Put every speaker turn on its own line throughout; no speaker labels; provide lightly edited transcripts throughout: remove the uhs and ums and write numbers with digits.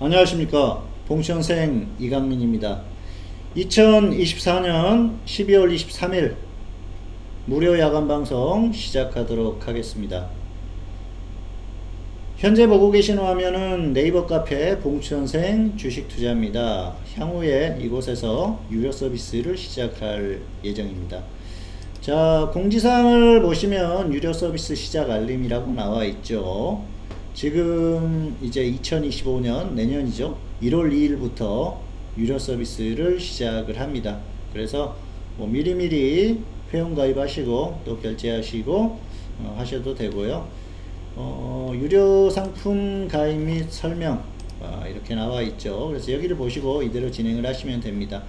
안녕하십니까. 봉천생 이강민입니다. 2024년 12월 23일 무료 야간 방송 시작하도록 하겠습니다. 현재 보고 계신 화면은 네이버 카페 봉천생 주식투자입니다. 향후에 이곳에서 유료 서비스를 시작할 예정입니다. 자, 공지사항을 보시면 유료 서비스 시작 알림이라고 나와 있죠. 지금 이제 2025년 내년이죠. 1월 2일부터 유료 서비스를 시작을 합니다. 그래서 뭐 미리미리 회원 가입하시고 또 결제하시고 하셔도 되고요. 유료 상품 가입 및 설명 이렇게 나와 있죠. 그래서 여기를 보시고 이대로 진행을 하시면 됩니다.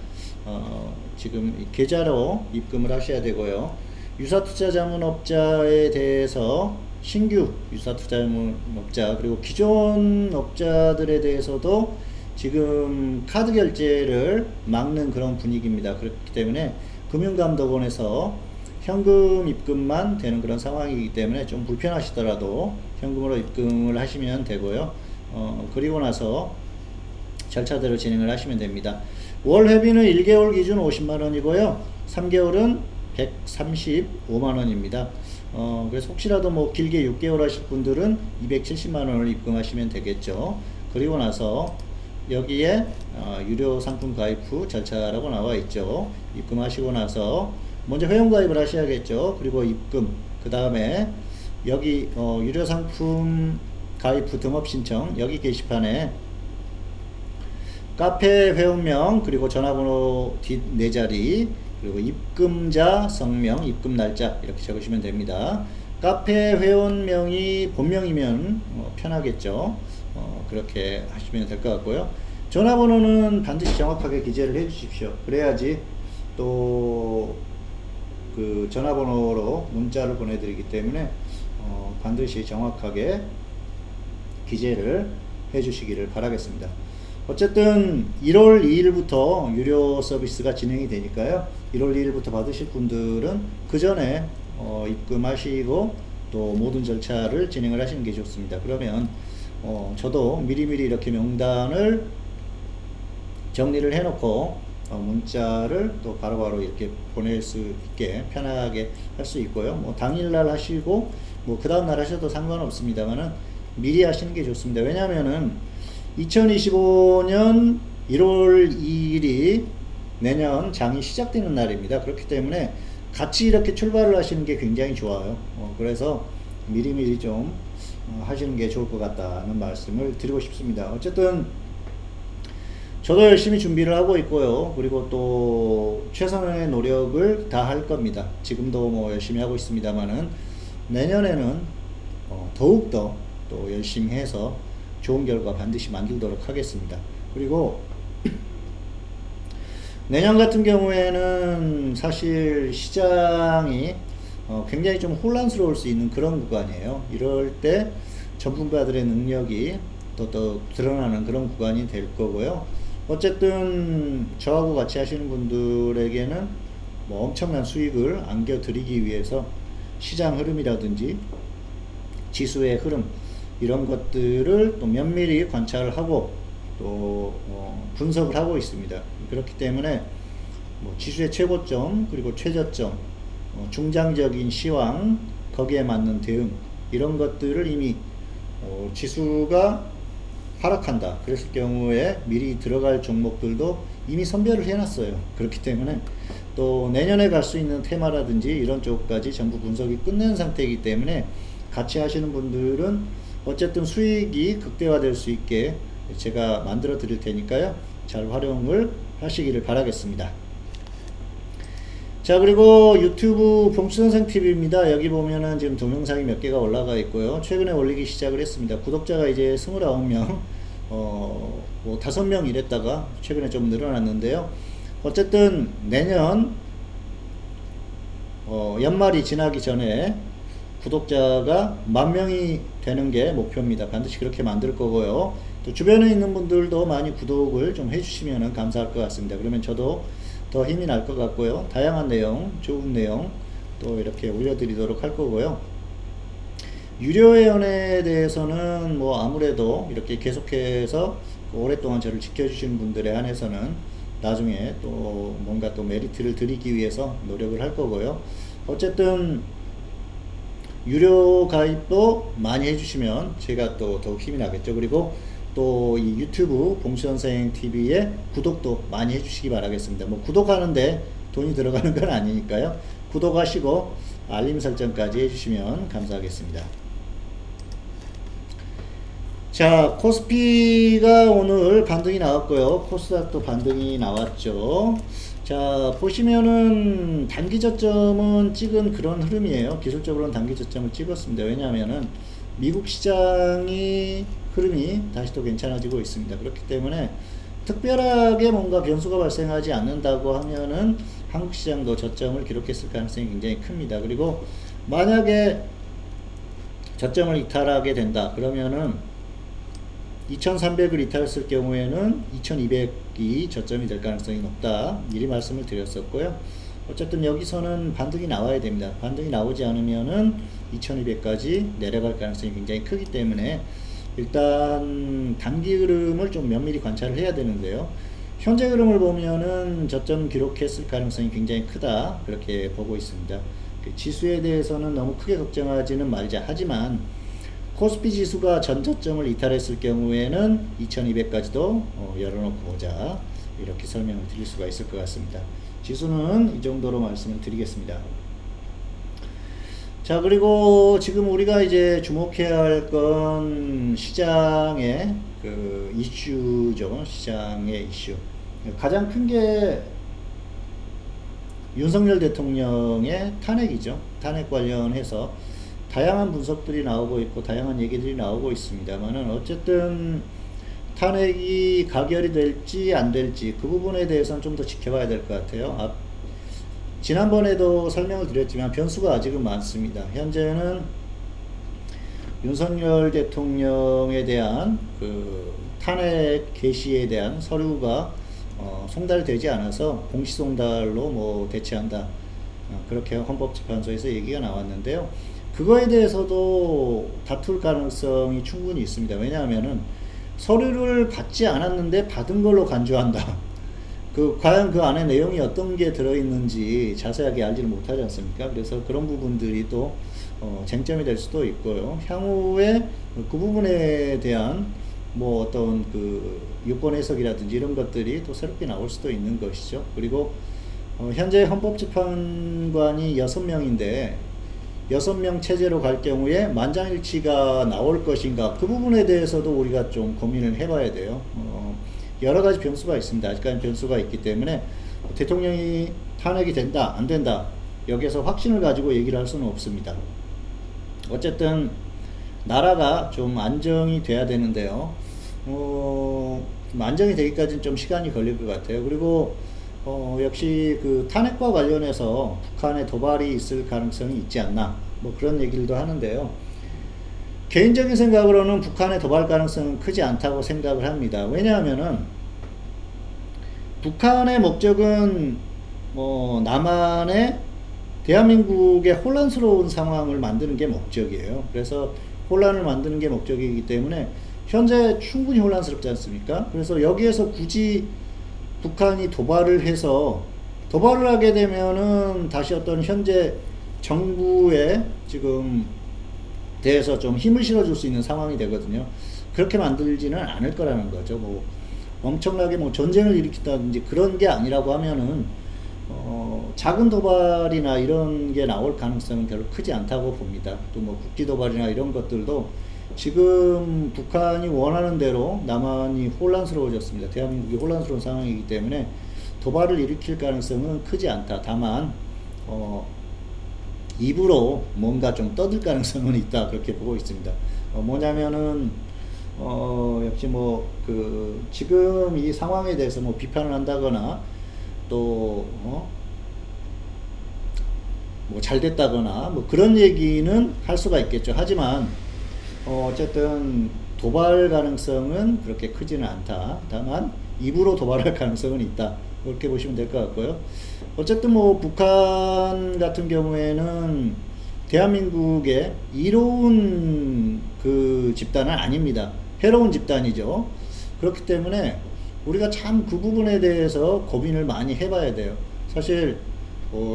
지금 계좌로 입금을 하셔야 되고요. 유사투자자문업자에 대해서 신규 유사투자자문업자 그리고 기존 업자들에 대해서도 지금 카드 결제를 막는 그런 분위기입니다. 그렇기 때문에 금융감독원에서 현금 입금만 되는 그런 상황이기 때문에 좀 불편하시더라도 현금으로 입금을 하시면 되고요. 그리고 나서 절차대로 진행을 하시면 됩니다. 월 회비는 1개월 기준 50만원이고요. 3개월은 135만원입니다. 그래서 혹시라도 뭐 길게 6개월 하실 분들은 270만원을 입금하시면 되겠죠. 그리고 나서 여기에 유료 상품 가입 후 절차라고 나와 있죠. 입금하시고 나서 먼저 회원 가입을 하셔야겠죠. 그리고 입금, 그 다음에 여기 유료 상품 가입 후 등업 신청, 여기 게시판에 카페 회원명 그리고 전화번호 뒷 4자리 그리고 입금자 성명, 입금 날짜 이렇게 적으시면 됩니다. 카페 회원명이 본명이면 편하겠죠. 그렇게 하시면 될 것 같고요. 전화번호는 반드시 정확하게 기재를 해 주십시오. 그래야지 또 그 전화번호로 문자를 보내드리기 때문에 반드시 정확하게 기재를 해 주시기를 바라겠습니다. 어쨌든 1월 2일부터 유료 서비스가 진행이 되니까요. 1월 2일부터 받으실 분들은 그 전에 입금하시고 또 모든 절차를 진행을 하시는 게 좋습니다. 그러면 저도 미리미리 이렇게 명단을 정리를 해놓고 문자를 또 바로바로 이렇게 보낼 수 있게 편하게 할 수 있고요. 뭐 당일날 하시고 뭐 그 다음날 하셔도 상관없습니다만은 미리 하시는 게 좋습니다. 왜냐하면은 2025년 1월 2일이 내년 장이 시작되는 날입니다. 그렇기 때문에 같이 이렇게 출발을 하시는 게 굉장히 좋아요. 그래서 미리미리 좀 하시는 게 좋을 것 같다는 말씀을 드리고 싶습니다. 어쨌든 저도 열심히 준비를 하고 있고요. 그리고 또 최선의 노력을 다 할 겁니다. 지금도 뭐 열심히 하고 있습니다만은 내년에는 더욱더 또 열심히 해서 좋은 결과 반드시 만들도록 하겠습니다. 그리고 내년 같은 경우에는 사실 시장이 굉장히 좀 혼란스러울 수 있는 그런 구간이에요. 이럴 때 전문가들의 능력이 또 드러나는 그런 구간이 될 거고요. 어쨌든 저하고 같이 하시는 분들에게는 뭐 엄청난 수익을 안겨드리기 위해서 시장 흐름이라든지 지수의 흐름 이런 것들을 또 면밀히 관찰을 하고 또 분석을 하고 있습니다. 그렇기 때문에 뭐 지수의 최고점 그리고 최저점 중장적인 시황 거기에 맞는 대응 이런 것들을 이미 지수가 하락한다 그랬을 경우에 미리 들어갈 종목들도 이미 선별을 해놨어요. 그렇기 때문에 또 내년에 갈 수 있는 테마라든지 이런 쪽까지 전부 분석이 끝낸 상태이기 때문에 같이 하시는 분들은 어쨌든 수익이 극대화될 수 있게 제가 만들어 드릴 테니까요. 잘 활용을 하시기를 바라겠습니다. 자, 그리고 유튜브 봉수선생TV입니다. 여기 보면은 지금 동영상이 몇 개가 올라가 있고요. 최근에 올리기 시작을 했습니다. 구독자가 이제 29명, 뭐 5명 이랬다가 최근에 좀 늘어났는데요. 어쨌든 내년, 연말이 지나기 전에 구독자가 10,000명이 되는 게 목표입니다. 반드시 그렇게 만들 거고요. 또 주변에 있는 분들도 많이 구독을 좀 해주시면 감사할 것 같습니다. 그러면 저도 더 힘이 날 것 같고요. 다양한 내용, 좋은 내용 또 이렇게 올려드리도록 할 거고요. 유료 회원에 대해서는 뭐 아무래도 이렇게 계속해서 오랫동안 저를 지켜주신 분들에 한해서는 나중에 또 뭔가 또 메리트를 드리기 위해서 노력을 할 거고요. 어쨌든 유료 가입도 많이 해주시면 제가 또 더욱 힘이 나겠죠. 그리고 또 이 유튜브 봉수선생 TV에 구독도 많이 해주시기 바라겠습니다. 뭐 구독하는데 돈이 들어가는 건 아니니까요. 구독하시고 알림 설정까지 해주시면 감사하겠습니다. 자, 코스피가 오늘 반등이 나왔고요. 코스닥도 반등이 나왔죠. 자, 보시면은 단기 저점은 찍은 그런 흐름이에요. 기술적으로는 단기 저점을 찍었습니다. 왜냐하면은 미국 시장이 흐름이 다시 또 괜찮아지고 있습니다. 그렇기 때문에 특별하게 뭔가 변수가 발생하지 않는다고 하면은 한국 시장도 저점을 기록했을 가능성이 굉장히 큽니다. 그리고 만약에 저점을 이탈하게 된다 그러면은 2300을 이탈했을 경우에는 2200이 저점이 될 가능성이 높다, 미리 말씀을 드렸었고요. 어쨌든 여기서는 반등이 나와야 됩니다. 반등이 나오지 않으면은 2200까지 내려갈 가능성이 굉장히 크기 때문에 일단 단기 흐름을 좀 면밀히 관찰을 해야 되는데요. 현재 흐름을 보면은 저점 기록했을 가능성이 굉장히 크다, 그렇게 보고 있습니다. 지수에 대해서는 너무 크게 걱정하지는 말자 하지만 코스피 지수가 전 저점을 이탈했을 경우에는 2200까지도 열어놓고 보자, 이렇게 설명을 드릴 수가 있을 것 같습니다. 지수는 이 정도로 말씀을 드리겠습니다. 자, 그리고 지금 우리가 이제 주목해야 할 건 시장의 그 이슈죠. 시장의 이슈. 가장 큰 게 윤석열 대통령의 탄핵이죠. 탄핵 관련해서 다양한 분석들이 나오고 있고 다양한 얘기들이 나오고 있습니다만은 어쨌든 탄핵이 가결이 될지 안 될지 그 부분에 대해서는 좀 더 지켜봐야 될 것 같아요. 지난번에도 설명을 드렸지만 변수가 아직은 많습니다. 현재는 윤석열 대통령에 대한 그 탄핵 개시에 대한 서류가 송달되지 않아서 공시송달로 뭐 대체한다, 그렇게 헌법재판소에서 얘기가 나왔는데요. 그거에 대해서도 다툴 가능성이 충분히 있습니다. 왜냐하면은 서류를 받지 않았는데 받은 걸로 간주한다. 과연 그 안에 내용이 어떤 게 들어있는지 자세하게 알지를 못하지 않습니까? 그래서 그런 부분들이 또 쟁점이 될 수도 있고요. 향후에 그 부분에 대한 뭐 어떤 그 유권 해석이라든지 이런 것들이 또 새롭게 나올 수도 있는 것이죠. 그리고 현재 헌법재판관이 6명인데 6명 체제로 갈 경우에 만장일치가 나올 것인가, 그 부분에 대해서도 우리가 좀 고민을 해봐야 돼요. 여러 가지 변수가 있습니다. 아직까지 변수가 있기 때문에 대통령이 탄핵이 된다 안 된다 여기에서 확신을 가지고 얘기를 할 수는 없습니다. 어쨌든 나라가 좀 안정이 돼야 되는데요. 좀 안정이 되기까지는 좀 시간이 걸릴 것 같아요. 그리고 역시 그 탄핵과 관련해서 북한의 도발이 있을 가능성이 있지 않나, 뭐 그런 얘기들도 하는데요. 개인적인 생각으로는 북한의 도발 가능성은 크지 않다고 생각을 합니다. 왜냐하면은 북한의 목적은 남한의 대한민국의 혼란스러운 상황을 만드는 게 목적이에요. 그래서 혼란을 만드는 게 목적이기 때문에 현재 충분히 혼란스럽지 않습니까? 그래서 여기에서 굳이 북한이 도발을 해서 도발을 하게 되면은 다시 어떤 현재 정부의 지금 대해서 좀 힘을 실어줄 수 있는 상황이 되거든요. 그렇게 만들지는 않을 거라는 거죠. 뭐 엄청나게 뭐 전쟁을 일으킨다든지 그런 게 아니라고 하면은 작은 도발이나 이런 게 나올 가능성은 별로 크지 않다고 봅니다. 또 뭐 국지 도발이나 이런 것들도 지금 북한이 원하는 대로 남한이 혼란스러워졌습니다. 대한민국이 혼란스러운 상황이기 때문에 도발을 일으킬 가능성은 크지 않다. 다만 입으로 뭔가 좀 떠들 가능성은 있다, 그렇게 보고 있습니다. 뭐냐면은 역시 뭐 그 지금 이 상황에 대해서 뭐 비판을 한다거나 또 뭐 잘됐다거나 뭐 그런 얘기는 할 수가 있겠죠. 하지만 어쨌든 도발 가능성은 그렇게 크지는 않다. 다만 입으로 도발할 가능성은 있다, 그렇게 보시면 될 것 같고요. 어쨌든 뭐 북한 같은 경우에는 대한민국의 이로운 그 집단은 아닙니다. 해로운 집단이죠. 그렇기 때문에 우리가 참 그 부분에 대해서 고민을 많이 해봐야 돼요. 사실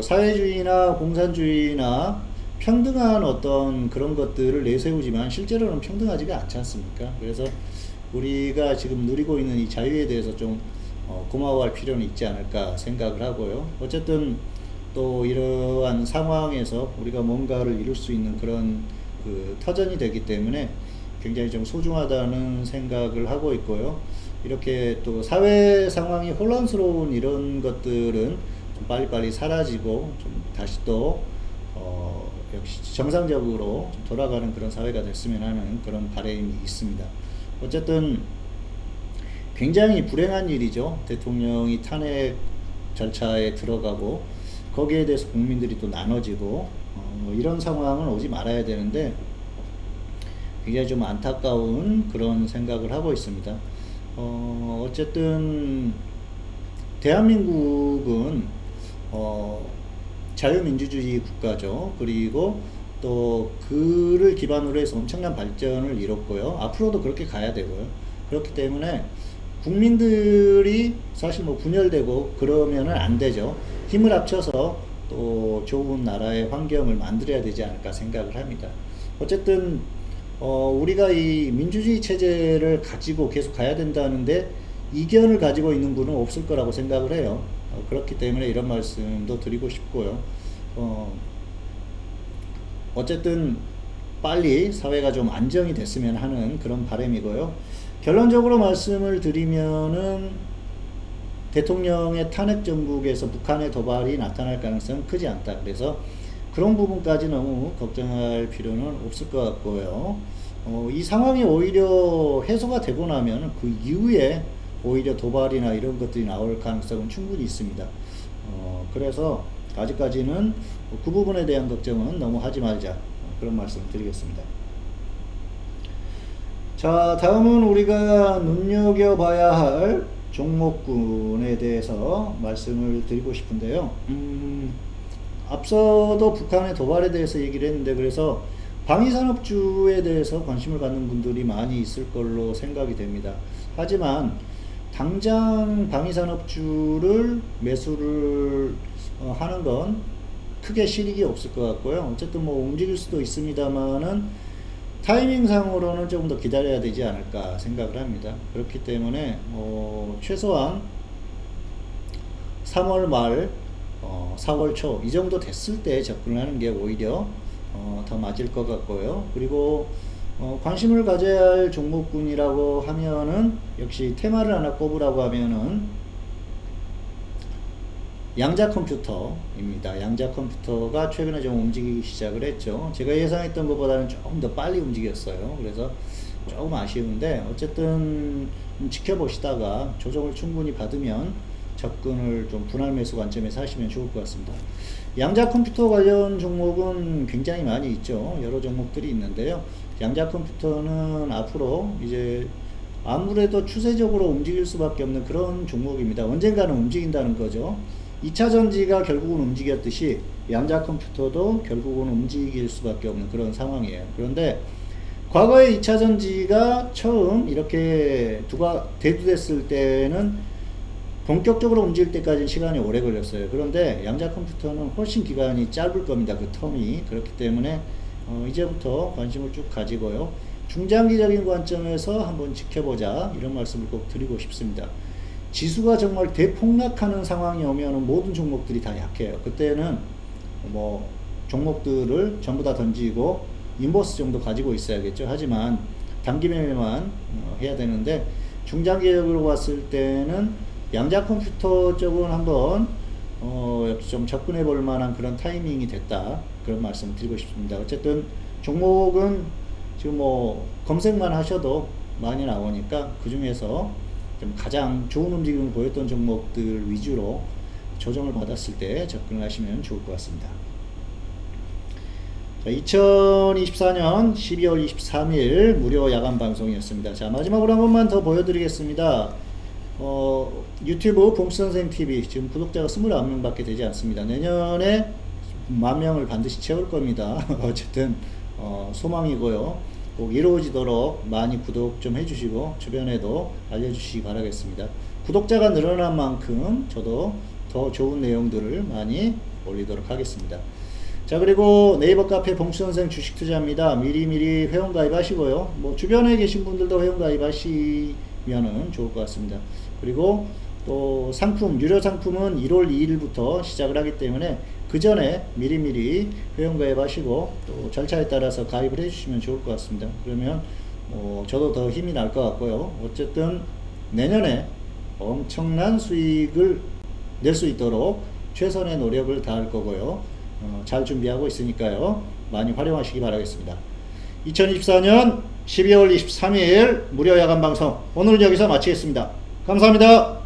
사회주의나 공산주의나 평등한 어떤 그런 것들을 내세우지만 실제로는 평등하지가 않지 않습니까? 그래서 우리가 지금 누리고 있는 이 자유에 대해서 좀 고마워할 필요는 있지 않을까 생각을 하고요. 어쨌든 또 이러한 상황에서 우리가 뭔가를 이룰 수 있는 그런 그 터전이 되기 때문에 굉장히 좀 소중하다는 생각을 하고 있고요. 이렇게 또 사회 상황이 혼란스러운 이런 것들은 좀 빨리빨리 사라지고 좀 다시 또 역시 정상적으로 좀 돌아가는 그런 사회가 됐으면 하는 그런 바람이 있습니다. 어쨌든 굉장히 불행한 일이죠. 대통령이 탄핵 절차에 들어가고 거기에 대해서 국민들이 또 나눠지고 이런 상황은 오지 말아야 되는데 굉장히 좀 안타까운 그런 생각을 하고 있습니다. 어쨌든 대한민국은 자유민주주의 국가죠. 그리고 또 그를 기반으로 해서 엄청난 발전을 이뤘고요. 앞으로도 그렇게 가야 되고요. 그렇기 때문에 국민들이 사실 뭐 분열되고 그러면은 안 되죠. 힘을 합쳐서 또 좋은 나라의 환경을 만들어야 되지 않을까 생각을 합니다. 어쨌든 우리가 이 민주주의 체제를 가지고 계속 가야 된다는데 이견을 가지고 있는 분은 없을 거라고 생각을 해요. 그렇기 때문에 이런 말씀도 드리고 싶고요. 어쨌든 빨리 사회가 좀 안정이 됐으면 하는 그런 바람이고요. 결론적으로 말씀을 드리면은 대통령의 탄핵 정국에서 북한의 도발이 나타날 가능성은 크지 않다. 그래서 그런 부분까지 너무 걱정할 필요는 없을 것 같고요. 이 상황이 오히려 해소가 되고 나면 그 이후에 오히려 도발이나 이런 것들이 나올 가능성은 충분히 있습니다. 그래서 아직까지는 그 부분에 대한 걱정은 너무 하지 말자. 그런 말씀을 드리겠습니다. 자, 다음은 우리가 눈여겨봐야 할 종목군에 대해서 말씀을 드리고 싶은데요. 앞서도 북한의 도발에 대해서 얘기를 했는데 그래서 방위산업주에 대해서 관심을 갖는 분들이 많이 있을 걸로 생각이 됩니다. 하지만 당장 방위산업주를 매수를 하는 건 크게 실익이 없을 것 같고요. 어쨌든 뭐 움직일 수도 있습니다만은 타이밍상으로는 조금 더 기다려야 되지 않을까 생각을 합니다. 그렇기 때문에 최소한 3월 말 4월 초 이 정도 됐을 때 접근을 하는 게 오히려 더 맞을 것 같고요. 그리고 관심을 가져야 할 종목군이라고 하면은 역시 테마를 하나 꼽으라고 하면은 양자 컴퓨터입니다. 양자 컴퓨터가 최근에 좀 움직이기 시작을 했죠. 제가 예상했던 것보다는 조금 더 빨리 움직였어요. 그래서 조금 아쉬운데 어쨌든 지켜보시다가 조정을 충분히 받으면 접근을 좀 분할 매수 관점에서 하시면 좋을 것 같습니다. 양자 컴퓨터 관련 종목은 굉장히 많이 있죠. 여러 종목들이 있는데요. 양자 컴퓨터는 앞으로 이제 아무래도 추세적으로 움직일 수밖에 없는 그런 종목입니다. 언젠가는 움직인다는 거죠. 2차 전지가 결국은 움직였듯이 양자 컴퓨터도 결국은 움직일 수밖에 없는 그런 상황이에요. 그런데 과거에 2차 전지가 처음 이렇게 대두됐을 때는 본격적으로 움직일 때까지 시간이 오래 걸렸어요. 그런데 양자 컴퓨터는 훨씬 기간이 짧을 겁니다. 그 텀이. 그렇기 때문에 이제부터 관심을 쭉 가지고요. 중장기적인 관점에서 한번 지켜보자 이런 말씀을 꼭 드리고 싶습니다. 지수가 정말 대폭락하는 상황이 오면 모든 종목들이 다 약해요. 그때는 뭐 종목들을 전부 다 던지고 인버스 정도 가지고 있어야겠죠. 하지만 단기 매매만 해야 되는데 중장기적으로 봤을 때는 양자 컴퓨터 쪽은 한번 좀 접근해 볼 만한 그런 타이밍이 됐다. 그런 말씀을 드리고 싶습니다. 어쨌든 종목은 지금 뭐 검색만 하셔도 많이 나오니까 그 중에서 좀 가장 좋은 움직임을 보였던 종목들 위주로 조정을 받았을 때 접근을 하시면 좋을 것 같습니다. 자, 2024년 12월 23일 무료 야간 방송이었습니다. 자, 마지막으로 한 번만 더 보여드리겠습니다. 유튜브 봄선생TV 지금 구독자가 29명 밖에 되지 않습니다. 내년에 10,000명을 반드시 채울 겁니다. 어쨌든 소망이고요. 꼭 이루어지도록 많이 구독 좀 해주시고 주변에도 알려주시기 바라겠습니다. 구독자가 늘어난 만큼 저도 더 좋은 내용들을 많이 올리도록 하겠습니다. 자, 그리고 네이버 카페 봉수선생 주식투자입니다. 미리미리 회원가입 하시고요. 뭐 주변에 계신 분들도 회원가입 하시면은 좋을 것 같습니다. 그리고 또 상품, 유료 상품은 1월 2일부터 시작을 하기 때문에 그 전에 미리미리 회원가입 하시고 또 절차에 따라서 가입을 해주시면 좋을 것 같습니다. 그러면 저도 더 힘이 날 것 같고요. 어쨌든 내년에 엄청난 수익을 낼 수 있도록 최선의 노력을 다할 거고요. 잘 준비하고 있으니까요. 많이 활용하시기 바라겠습니다. 2024년 12월 23일 무료 야간 방송 오늘은 여기서 마치겠습니다. 감사합니다.